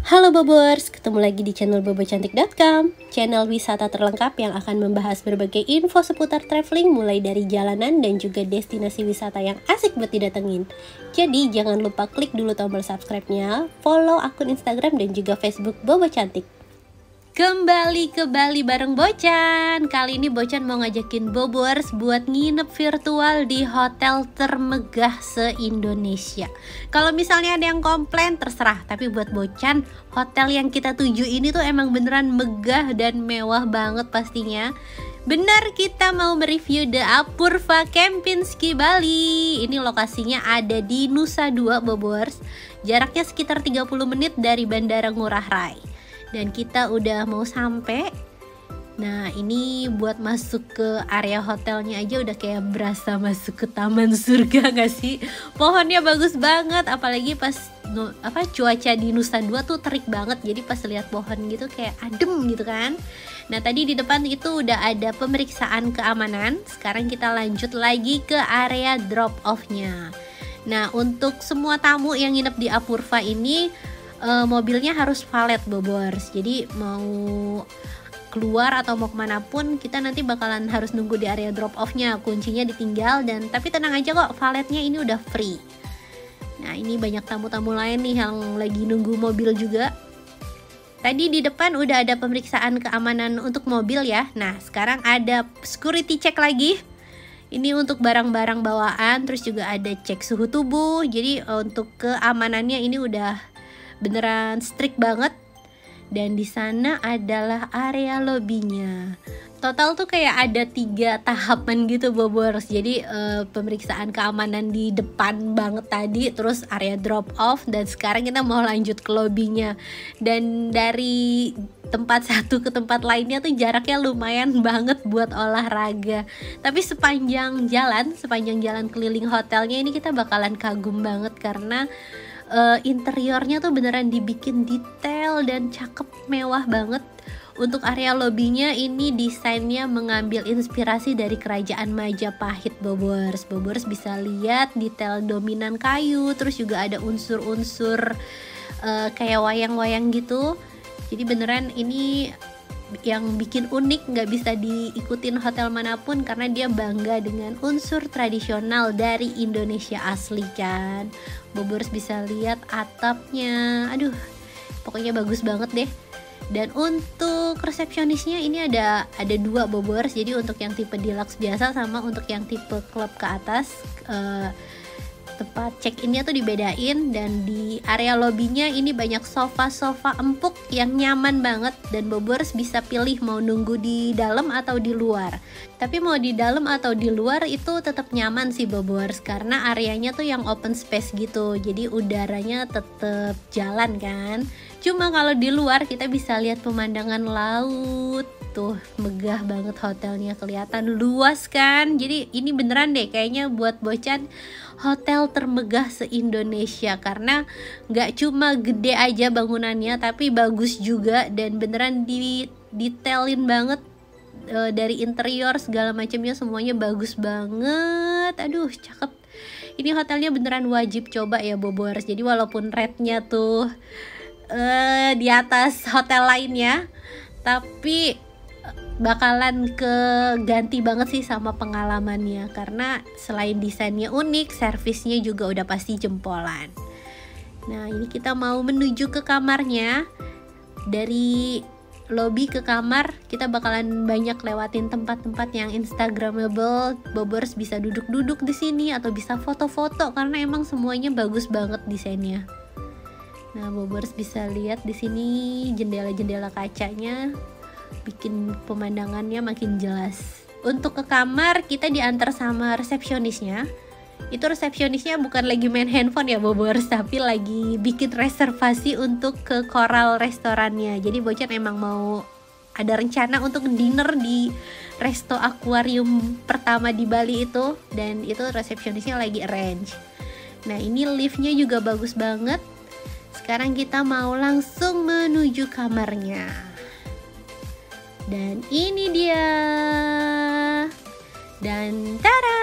Halo Bobers, ketemu lagi di channel bobocantik.com, channel wisata terlengkap yang akan membahas berbagai info seputar traveling mulai dari jalanan dan juga destinasi wisata yang asik buat didatengin. Jadi jangan lupa klik dulu tombol subscribe-nya, follow akun Instagram dan juga Facebook Bobo Cantik. Kembali ke Bali bareng Bocan. Kali ini Bocan mau ngajakin Bobers buat nginep virtual di hotel termegah se-Indonesia. Kalau misalnya ada yang komplain terserah, tapi buat Bocan, hotel yang kita tuju ini tuh emang beneran megah dan mewah banget pastinya. Benar, kita mau mereview The Apurva Kempinski Bali. Ini lokasinya ada di Nusa Dua, Bobers. Jaraknya sekitar 30 menit dari Bandara Ngurah Rai. Dan kita udah mau sampai. Nah, ini buat masuk ke area hotelnya aja udah kayak berasa masuk ke taman surga gak sih? Pohonnya bagus banget, apalagi pas cuaca di Nusa Dua tuh terik banget. Jadi pas lihat pohon gitu kayak adem gitu kan. Nah, tadi di depan itu udah ada pemeriksaan keamanan. Sekarang kita lanjut lagi ke area drop off-nya. Nah, untuk semua tamu yang nginep di Apurva ini mobilnya harus valet, Bobors. Jadi mau keluar atau mau kemana pun kita nanti bakalan harus nunggu di area drop off-nya. Kuncinya ditinggal tapi tenang aja kok, valetnya ini udah free. Nah, ini banyak tamu-tamu lain nih yang lagi nunggu mobil juga. Tadi di depan udah ada pemeriksaan keamanan untuk mobil ya. Nah, sekarang ada security check lagi. Ini untuk barang-barang bawaan, terus juga ada cek suhu tubuh. Jadi untuk keamanannya ini udah beneran strict banget. Dan di sana adalah area lobbynya. Total tuh kayak ada 3 tahapan gitu, Bobors. Jadi pemeriksaan keamanan di depan banget tadi, terus area drop off, dan sekarang kita mau lanjut ke lobbynya. Dan dari tempat satu ke tempat lainnya tuh jaraknya lumayan banget buat olahraga. Tapi sepanjang jalan keliling hotelnya ini kita bakalan kagum banget karena interiornya tuh beneran dibikin detail dan cakep, mewah banget. Untuk area lobbynya ini desainnya mengambil inspirasi dari kerajaan Majapahit, Bobors. Bobors bisa lihat detail dominan kayu, terus juga ada unsur-unsur kayak wayang-wayang gitu. Jadi beneran ini yang bikin unik, nggak bisa diikutin hotel manapun karena dia bangga dengan unsur tradisional dari Indonesia asli kan. Bobors bisa lihat atapnya, aduh pokoknya bagus banget deh. Dan untuk resepsionisnya ini ada 2, Bobors. Jadi untuk yang tipe deluxe biasa sama untuk yang tipe club ke atas, tempat check-innya tuh dibedain. Dan di area lobbynya ini banyak sofa-sofa empuk yang nyaman banget, dan Bobors bisa pilih mau nunggu di dalam atau di luar. Tapi mau di dalam atau di luar itu tetap nyaman sih, Bobors, karena areanya tuh yang open space gitu, jadi udaranya tetap jalan kan. Cuma kalau di luar kita bisa lihat pemandangan laut. Tuh megah banget hotelnya, kelihatan luas kan. Jadi ini beneran deh kayaknya buat Bocan hotel termegah se-Indonesia, karena gak cuma gede aja bangunannya tapi bagus juga, dan beneran detailin banget. Dari interior segala macamnya semuanya bagus banget. Aduh cakep. Ini hotelnya beneran wajib coba ya, Bobors. Jadi walaupun rate-nya tuh di atas hotel lainnya, tapi bakalan keganti banget sih sama pengalamannya, karena selain desainnya unik, servisnya juga udah pasti jempolan. Nah, ini kita mau menuju ke kamarnya. Dari lobby ke kamar kita bakalan banyak lewatin tempat-tempat yang instagramable. Bobors bisa duduk-duduk di sini atau bisa foto-foto karena emang semuanya bagus banget desainnya. Nah, Bobors bisa lihat di sini jendela-jendela kacanya bikin pemandangannya makin jelas. Untuk ke kamar kita diantar sama resepsionisnya. Itu resepsionisnya bukan lagi main handphone ya, Bobors, tapi lagi bikin reservasi untuk ke Coral restorannya. Jadi Bocan emang mau ada rencana untuk dinner di resto akuarium pertama di Bali itu, dan itu resepsionisnya lagi arrange. Nah, ini liftnya juga bagus banget. Sekarang kita mau langsung menuju kamarnya. Dan ini dia. Dan tada!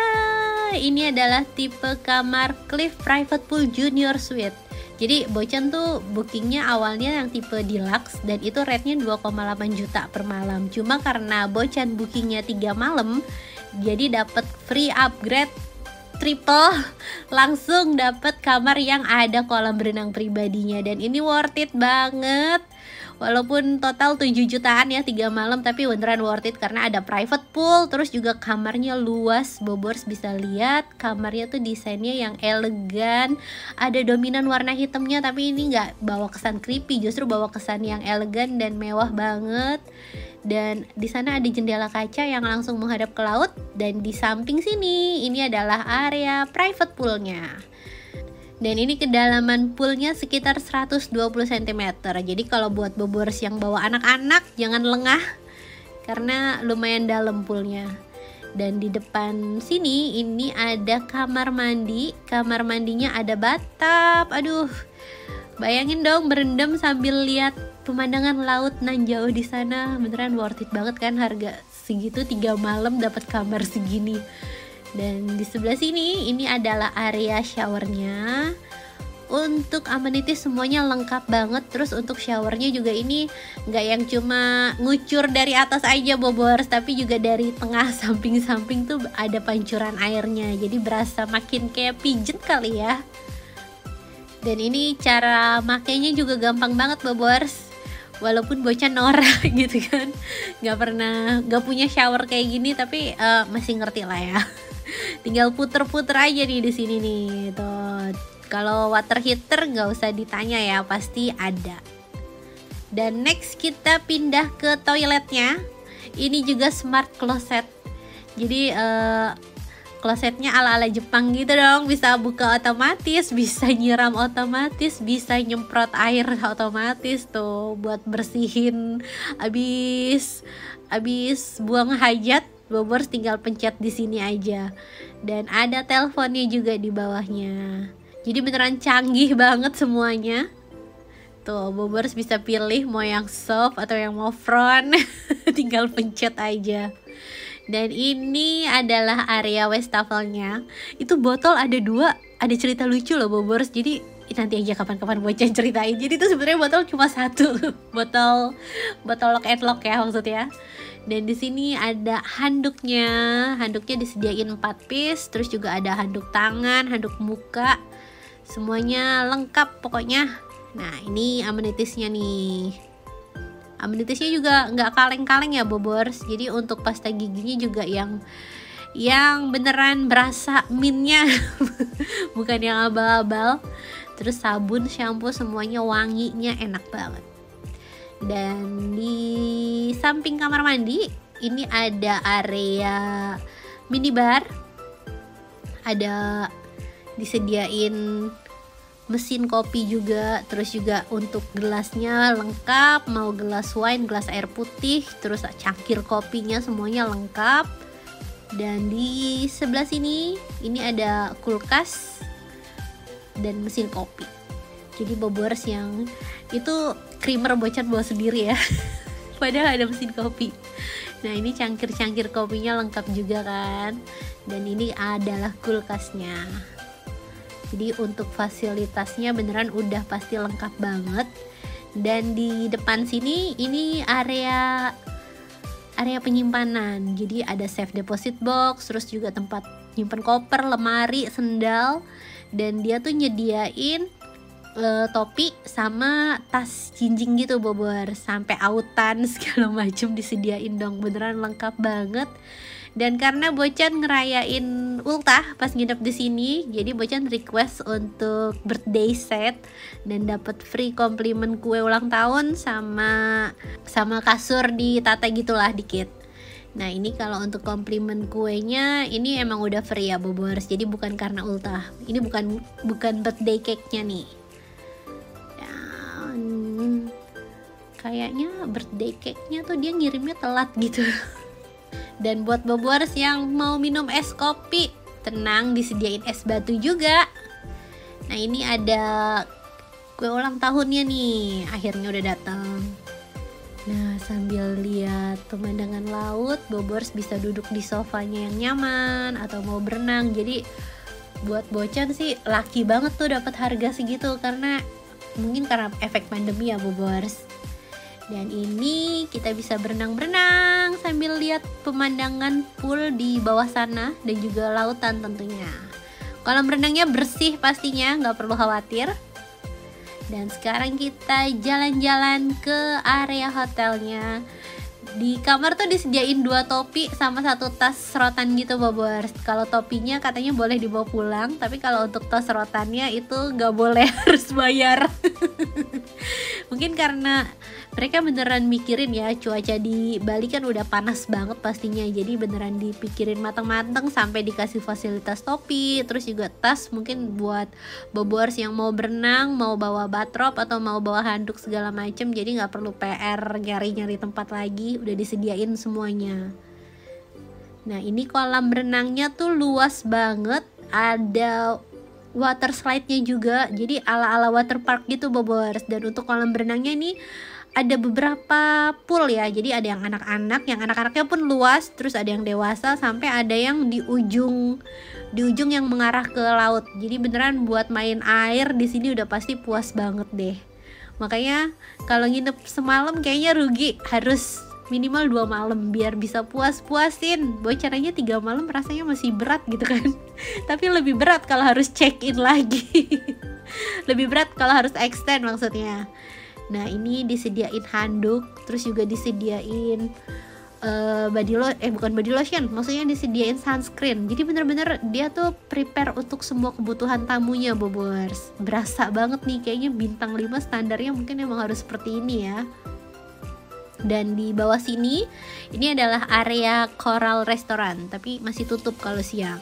Ini adalah tipe kamar Cliff Private Pool Junior Suite. Jadi Bocan tuh bookingnya awalnya yang tipe deluxe dan itu rate-nya 2,8 juta per malam. Cuma karena Bocan bookingnya 3 malam, jadi dapat free upgrade triple, langsung dapat kamar yang ada kolam berenang pribadinya, dan ini worth it banget. Walaupun total 7 jutaan ya 3 malam, tapi beneran worth it karena ada private pool, terus juga kamarnya luas. Bobors bisa lihat kamarnya tuh desainnya yang elegan, ada dominan warna hitamnya, tapi ini nggak bawa kesan creepy, justru bawa kesan yang elegan dan mewah banget. Dan di sana ada jendela kaca yang langsung menghadap ke laut, dan di samping sini ini adalah area private poolnya. Dan ini kedalaman poolnya sekitar 120 cm. Jadi kalau buat bobors yang bawa anak-anak jangan lengah karena lumayan dalam poolnya. Dan di depan sini ini ada kamar mandi. Kamar mandinya ada bathtub. Aduh, bayangin dong berendam sambil lihat pemandangan laut nan jauh di sana. Beneran worth it banget kan, harga segitu 3 malam dapat kamar segini. Dan di sebelah sini ini adalah area showernya. Untuk amenities semuanya lengkap banget. Terus untuk showernya juga ini nggak yang cuma ngucur dari atas aja bobors, tapi juga dari tengah samping-samping tuh ada pancuran airnya. Jadi berasa makin kayak pijet kali ya. Dan ini cara makainya juga gampang banget bobors. Walaupun Bocan norak gitu kan, nggak punya shower kayak gini, tapi masih ngerti lah ya. Tinggal puter-puter aja nih di sini nih. Tuh, kalau water heater nggak usah ditanya ya, pasti ada. Dan next kita pindah ke toiletnya. Ini juga smart closet. Jadi klosetnya ala-ala Jepang gitu dong, bisa buka otomatis, bisa nyiram otomatis, bisa nyemprot air otomatis tuh buat bersihin abis buang hajat. Bobors tinggal pencet di sini aja. Dan ada teleponnya juga di bawahnya. Jadi beneran canggih banget semuanya. Tuh, Bobors bisa pilih mau yang soft atau yang mau front. Tinggal pencet aja. Dan ini adalah area wastafelnya. Itu botol ada 2, ada cerita lucu loh Bobors. Jadi nanti aja kapan-kapan Bocan ceritain. Jadi itu sebenarnya botol cuma 1. botol lock and lock ya maksudnya. Dan di sini ada handuknya. Handuknya disediain 4 piece, terus juga ada handuk tangan, handuk muka. Semuanya lengkap pokoknya. Nah, ini amenitiesnya nih. Amenitiesnya juga nggak kaleng-kaleng ya Bobors. Jadi untuk pasta giginya juga yang beneran berasa mintnya, bukan yang abal-abal. Terus sabun, shampoo semuanya wanginya enak banget. Dan di samping kamar mandi ini ada area minibar. Ada disediain mesin kopi juga, terus juga untuk gelasnya lengkap, mau gelas wine, gelas air putih, terus cangkir kopinya semuanya lengkap. Dan di sebelah sini ini ada kulkas dan mesin kopi. Jadi Bobors yang itu creamer Bocan bawa sendiri ya. Padahal ada mesin kopi. Nah, ini cangkir-cangkir kopinya lengkap juga kan. Dan ini adalah kulkasnya. Jadi untuk fasilitasnya beneran udah pasti lengkap banget. Dan di depan sini ini area penyimpanan. Jadi ada safe deposit box, terus juga tempat nyimpen koper, lemari, sendal. Dan dia tuh nyediain topi sama tas jinjing gitu Bobor, sampai autan segala macam disediain dong, beneran lengkap banget. Dan karena Bocan ngerayain ultah pas nginep di sini, jadi Bocan request untuk birthday set dan dapat free komplimen kue ulang tahun sama kasur di tata gitulah dikit. Nah, ini kalau untuk komplimen kuenya ini emang udah free ya Bobors. Jadi bukan karena ultah. Ini bukan birthday cake-nya nih. Dan kayaknya birthday cake-nya tuh dia ngirimnya telat gitu. Dan buat Bobors yang mau minum es kopi, tenang, disediain es batu juga. Nah, ini ada kue ulang tahunnya nih, akhirnya udah datang. Nah, sambil lihat pemandangan laut, Bobors bisa duduk di sofanya yang nyaman atau mau berenang. Jadi buat Bocan sih laki banget tuh dapat harga segitu, karena mungkin karena efek pandemi ya Bobors. Dan ini kita bisa berenang-berenang sambil lihat pemandangan pool di bawah sana dan juga lautan tentunya. Kolam renangnya bersih pastinya, nggak perlu khawatir. Dan sekarang kita jalan-jalan ke area hotelnya. Di kamar tuh disediain 2 topi sama 1 tas rotan gitu Bobors. Kalau topinya katanya boleh dibawa pulang, tapi kalau untuk tas rotannya itu nggak boleh, harus bayar. Mungkin karena mereka beneran mikirin ya, cuaca di Bali kan udah panas banget pastinya, jadi beneran dipikirin matang-matang sampai dikasih fasilitas topi, terus juga tas mungkin buat Bobors yang mau berenang, mau bawa batrop atau mau bawa handuk segala macem, jadi nggak perlu PR nyari-nyari tempat lagi, udah disediain semuanya. Nah ini kolam renangnya tuh luas banget, ada water slide-nya juga, jadi ala-ala water park gitu Bobors. Dan untuk kolam berenangnya ini ada beberapa pool ya, jadi ada yang anak-anak, yang anak-anaknya pun luas, terus ada yang dewasa, sampai ada yang di ujung yang mengarah ke laut. Jadi beneran buat main air di sini udah pasti puas banget deh. Makanya kalau nginep semalam kayaknya rugi, harus minimal 2 malam biar bisa puas-puasin. Bocananya 3 malam rasanya masih berat gitu kan. Tapi lebih berat kalau harus check in lagi. Lebih berat kalau harus extend maksudnya. Nah ini disediain handuk, terus juga disediain bukan body lotion, maksudnya disediain sunscreen. Jadi bener-bener dia tuh prepare untuk semua kebutuhan tamunya Bobors. Berasa banget nih, kayaknya bintang 5 standarnya mungkin emang harus seperti ini ya. Dan di bawah sini ini adalah area coral restoran, tapi masih tutup kalau siang.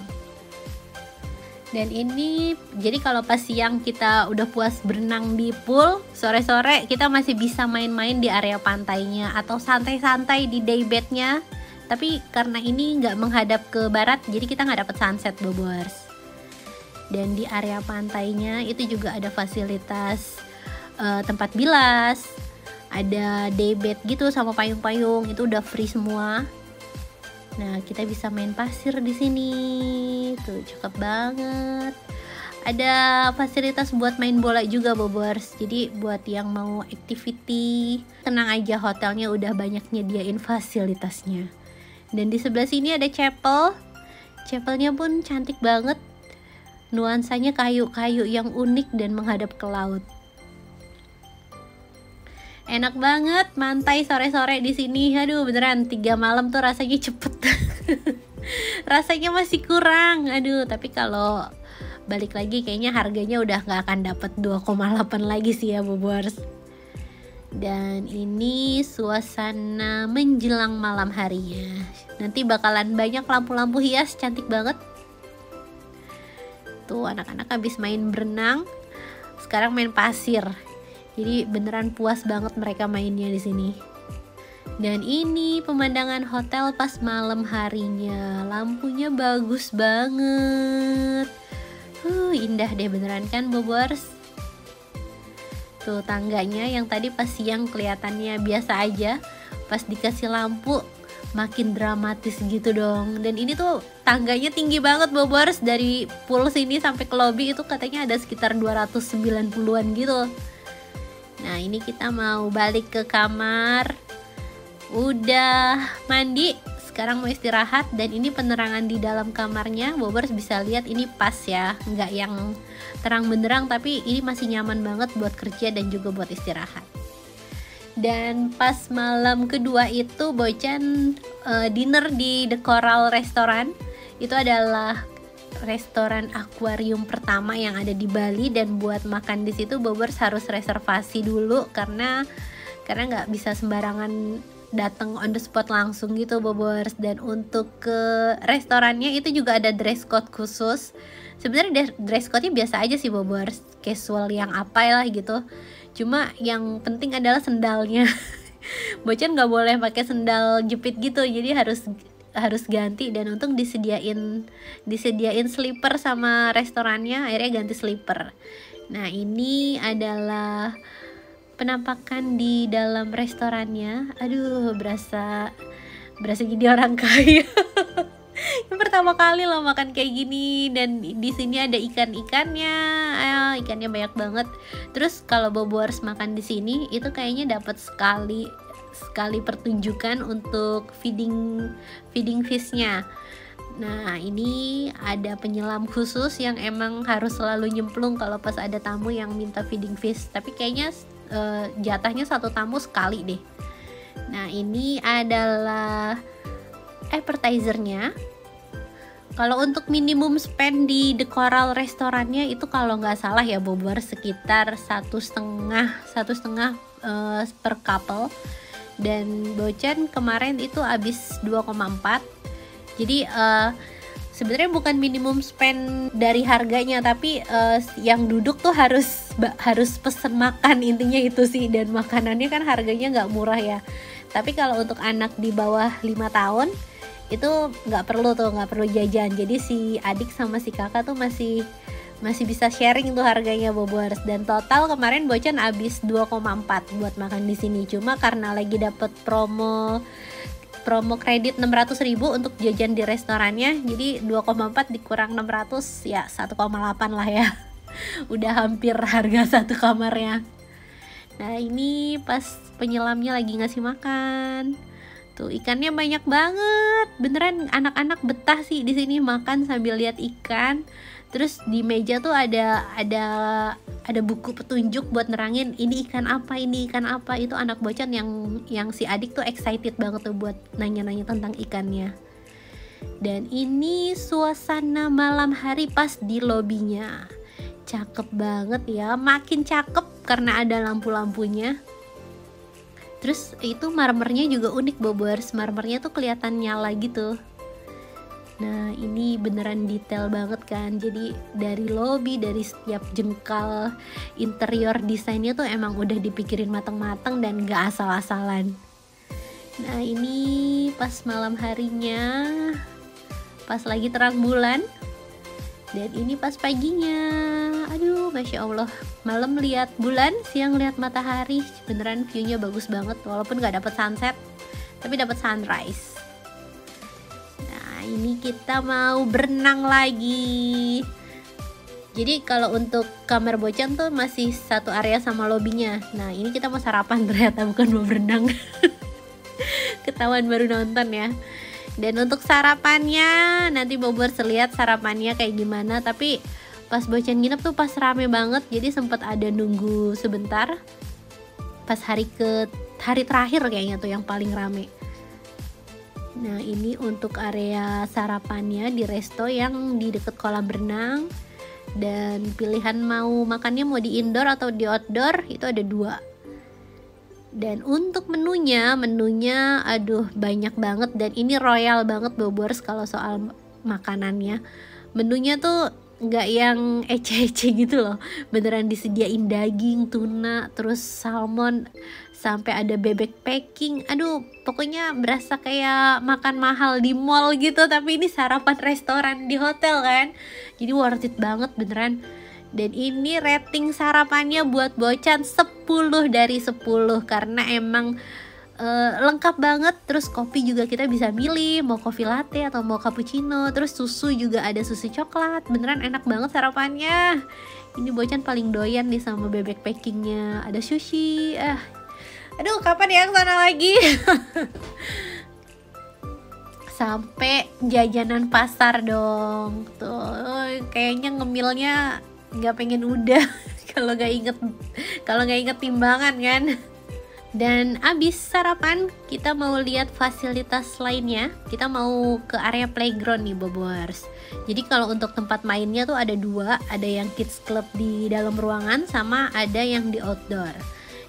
Dan ini jadi kalau pas siang kita udah puas berenang di pool, sore-sore kita masih bisa main-main di area pantainya atau santai-santai di daybednya. Tapi karena ini nggak menghadap ke barat, jadi kita nggak dapet sunset Bobors. Dan di area pantainya itu juga ada fasilitas tempat bilas, ada daybed gitu sama payung-payung, itu udah free semua. Nah, kita bisa main pasir di sini. Tuh, cakep banget. Ada fasilitas buat main bola juga Bobors. Jadi buat yang mau activity, tenang aja, hotelnya udah banyak nyediain fasilitasnya. Dan di sebelah sini ada chapel. Chapelnya pun cantik banget. Nuansanya kayu-kayu yang unik dan menghadap ke laut. Enak banget mantai sore-sore di sini. Aduh beneran 3 malam tuh rasanya cepet. Rasanya masih kurang. Aduh, tapi kalau balik lagi kayaknya harganya udah gak akan dapat 2,8 lagi sih ya Bobors. Dan ini suasana menjelang malam harinya. Nanti bakalan banyak lampu-lampu hias, cantik banget. Tuh anak-anak habis main berenang, sekarang main pasir. Jadi beneran puas banget mereka mainnya di sini. Dan ini pemandangan hotel pas malam harinya. Lampunya bagus banget. Indah deh beneran kan Bobors. Tuh tangganya yang tadi pas siang kelihatannya biasa aja, pas dikasih lampu makin dramatis gitu dong. Dan ini tuh tangganya tinggi banget Bobors. Dari pool sini sampai ke lobby itu katanya ada sekitar 290-an gitu. Nah ini kita mau balik ke kamar, udah mandi, sekarang mau istirahat. Dan ini penerangan di dalam kamarnya, Bobors bisa lihat ini pas ya, nggak yang terang benderang, tapi ini masih nyaman banget buat kerja dan juga buat istirahat. Dan pas malam kedua itu Bocan dinner di The Coral Restaurant. Itu adalah restoran akuarium pertama yang ada di Bali, dan buat makan di situ Bobors harus reservasi dulu karena nggak bisa sembarangan datang on the spot langsung gitu Bobors. Dan untuk ke restorannya itu juga ada dress code khusus. Sebenarnya dress code-nya biasa aja sih Bobors, casual yang apa lah gitu. Cuma yang penting adalah sendalnya. Bocan nggak boleh pakai sendal jepit gitu, jadi harus ganti. Dan untung disediain slipper sama restorannya, akhirnya ganti slipper. Nah ini adalah penampakan di dalam restorannya. Aduh berasa jadi orang kaya. Yang pertama kali loh makan kayak gini, dan di sini ada ikannya banyak banget. Terus kalau Bobors makan di sini itu kayaknya dapat sekali pertunjukan untuk feeding fishnya. Nah, ini ada penyelam khusus yang emang harus selalu nyemplung kalau pas ada tamu yang minta feeding fish. Tapi kayaknya jatahnya satu tamu sekali deh. Nah, ini adalah appetizernya. Kalau untuk minimum spend di The Coral restorannya itu kalau nggak salah ya Bobors sekitar 1,5 per couple. Dan Bocan kemarin itu habis 2,4. Jadi sebenarnya bukan minimum spend dari harganya, tapi yang duduk tuh harus pesen makan, intinya itu sih. Dan makanannya kan harganya nggak murah ya. Tapi kalau untuk anak di bawah 5 tahun itu nggak perlu jajan. Jadi si adik sama si kakak tuh masih bisa sharing tuh harganya Bobors. Dan total kemarin Bocan habis 2,4 buat makan di sini. Cuma karena lagi dapet promo kredit 600.000 untuk jajan di restorannya, jadi 2,4 dikurang 600 ya 1,8 lah ya. Udah hampir harga satu kamarnya. Nah, ini pas penyelamnya lagi ngasih makan. Tuh ikannya banyak banget. Beneran anak-anak betah sih di sini makan sambil lihat ikan. Terus di meja tuh ada buku petunjuk buat nerangin ini ikan apa. Itu anak Bocan yang si adik tuh excited banget tuh buat nanya-nanya tentang ikannya. Dan ini suasana malam hari pas di lobinya. Cakep banget ya, makin cakep karena ada lampu-lampunya. Terus itu marmernya juga unik Bobors, marmernya tuh kelihatan nyala gitu. Nah, ini beneran detail banget kan. Jadi dari lobby, dari setiap jengkal interior desainnya tuh emang udah dipikirin matang-matang dan gak asal-asalan. Nah, ini pas malam harinya, pas lagi terang bulan. Dan ini pas paginya. Aduh, Masya Allah. Malam lihat bulan, siang lihat matahari. Beneran view-nya bagus banget. Walaupun gak dapet sunset, tapi dapet sunrise. Ini kita mau berenang lagi. Jadi kalau untuk kamar Bocan tuh masih satu area sama lobinya. Nah, ini kita mau sarapan ternyata, bukan mau berenang. Ketahuan baru nonton ya. Dan untuk sarapannya nanti Bobors lihat sarapannya kayak gimana. Tapi pas Bocan nginep tuh pas rame banget, jadi sempat ada nunggu sebentar. Pas hari terakhir kayaknya tuh yang paling rame. Nah, ini untuk area sarapannya di resto yang di deket kolam renang. Dan pilihan mau makannya mau di indoor atau di outdoor itu ada 2. Dan untuk menunya aduh banyak banget. Dan ini royal banget Bobors kalau soal makanannya. Menunya tuh nggak yang ece-ece gitu loh. Beneran disediain daging, tuna, terus salmon, sampai ada bebek packing. Aduh, pokoknya berasa kayak makan mahal di mall gitu, tapi ini sarapan restoran di hotel kan. Jadi worth it banget beneran. Dan ini rating sarapannya buat Bocan 10 dari 10 karena emang lengkap banget. Terus kopi juga kita bisa milih mau kopi latte atau mau cappuccino. Terus susu juga ada susu coklat. Beneran enak banget sarapannya. Ini Bocan paling doyan nih sama bebek packingnya. Ada sushi. Aduh, kapan ya kesana lagi? Sampai jajanan pasar dong. Tuh, kayaknya ngemilnya nggak pengen udah kalau nggak inget timbangan kan. Dan abis sarapan kita mau lihat fasilitas lainnya. Kita mau ke area playground nih Bobors. Jadi kalau untuk tempat mainnya tuh ada 2. Ada yang kids club di dalam ruangan sama ada yang di outdoor.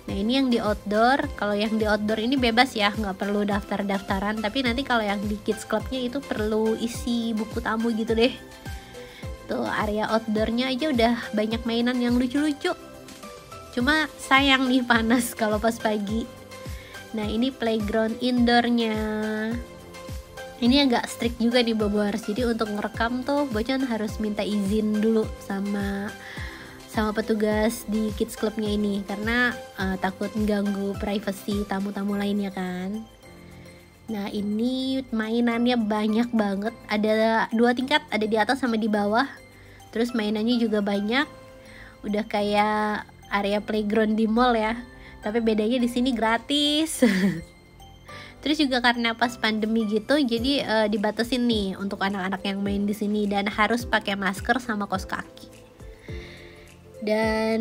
Nah, ini yang di outdoor. Kalau yang di outdoor ini bebas ya, nggak perlu daftar-daftaran. Tapi nanti kalau yang di kids clubnya itu perlu isi buku tamu gitu deh. Tuh area outdoornya aja udah banyak mainan yang lucu-lucu. Cuma sayang nih panas kalau pas pagi. Nah, ini playground indoornya. Ini agak strict juga nih Bobors. Jadi untuk ngerekam tuh Bocan harus minta izin dulu sama petugas di kids clubnya ini karena takut mengganggu privasi tamu-tamu lainnya kan. Nah ini mainannya banyak banget, ada 2 tingkat, ada di atas sama di bawah. Terus mainannya juga banyak, udah kayak area playground di mall ya. Tapi bedanya di sini gratis. Terus juga karena pas pandemi gitu, jadi dibatasin nih untuk anak-anak yang main di sini dan harus pakai masker sama kaos kaki. Dan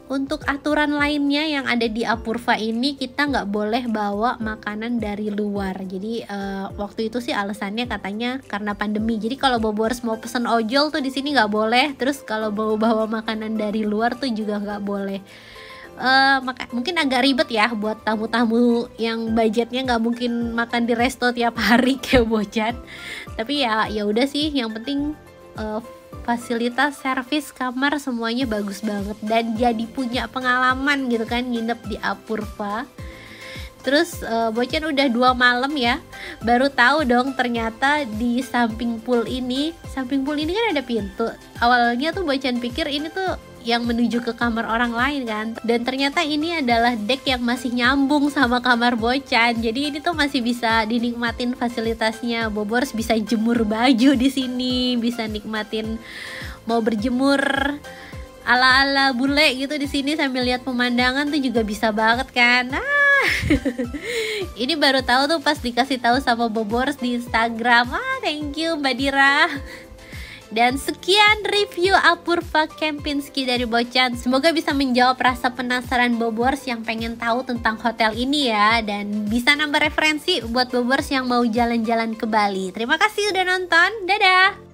untuk aturan lainnya yang ada di Apurva ini, kita nggak boleh bawa makanan dari luar. Jadi waktu itu sih alasannya katanya karena pandemi. Jadi kalau Bobors mau pesen ojol tuh di sini nggak boleh. Terus kalau mau bawa makanan dari luar tuh juga nggak boleh. Mungkin agak ribet ya buat tamu-tamu yang budgetnya nggak mungkin makan di resto tiap hari kayak Bocan. Tapi ya udah sih, yang penting fasilitas servis kamar semuanya bagus banget dan jadi punya pengalaman gitu kan nginep di Apurva. Terus Bocan udah 2 malam ya, baru tahu dong ternyata di samping pool ini kan ada pintu. Awalnya tuh Bocan pikir ini tuh yang menuju ke kamar orang lain kan, dan ternyata ini adalah deck yang masih nyambung sama kamar Bocan. Jadi ini tuh masih bisa dinikmatin fasilitasnya. Bobors bisa jemur baju di sini, bisa nikmatin mau berjemur ala-ala bule gitu di sini sambil lihat pemandangan tuh juga bisa banget kan. Ini baru tahu tuh pas dikasih tahu sama Bobors di Instagram. Thank you Mbak Dira. Dan sekian review Apurva Kempinski dari Bocan. Semoga bisa menjawab rasa penasaran Bobors yang pengen tahu tentang hotel ini ya, dan bisa nambah referensi buat Bobors yang mau jalan-jalan ke Bali. Terima kasih udah nonton. Dadah.